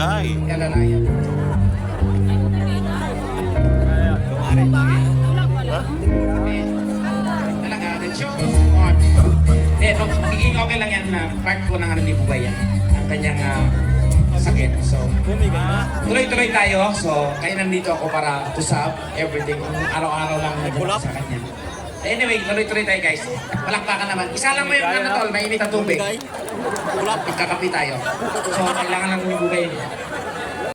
Alay. Kalalayan. Talaga, the show on. Magiging okay lang yan na part ko ng ni Bugay yan. Ang kanyang sakit. So, tuloy-tuloy tayo. So, kaya nandito ako para to solve everything. Araw-araw lang nagulap sa kanya. Anyway, tuloy-tuloy tayo guys. Palakpakan naman. Isa lang mo yung tol, mainit ang tubig. Ikakapi tayo. So, kailangan lang yung Bugay niya.